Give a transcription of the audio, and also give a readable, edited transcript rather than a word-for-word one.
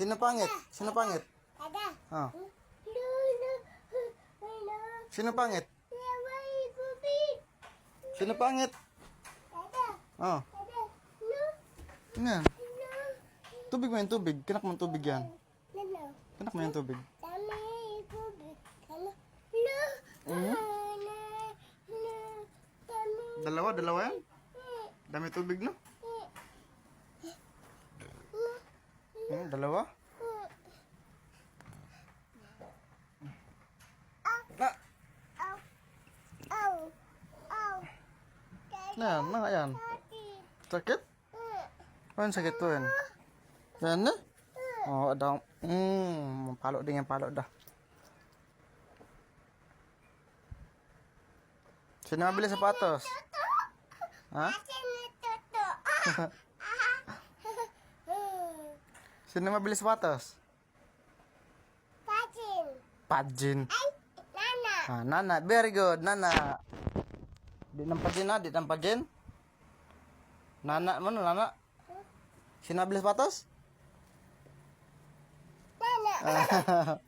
Sino pangit? Sino pangit? Ada. Oh. Lulu. Sino pangit? Laway bubig. Sino pangit? Ada. Oh. Ada. Lu. Yan. Lu. Tubig mo yan, tubig. Kanak mo yung tubig yan. Lulu. Kanak mo yung tubig. Dami bubig. Kalau. Lu. Mhm. Lu. Dami. Dalawa yan? Dami tubig, no? Dalawa? Na! Au. Au. Au. Na yan. Sakit. Sakit? Ano sakit to yan? Yan na? Oh, ada. Palo din yan, palo dah. Sino mabili sapatos? Ha? Sino mabili sapatos? Pacin. Pajin. Ay, Nana. Ah, Nana, very good, Nana. Di ng pajin na, di ng pajin. Nana, mana Nana? Sino mabili sapatos? Nana.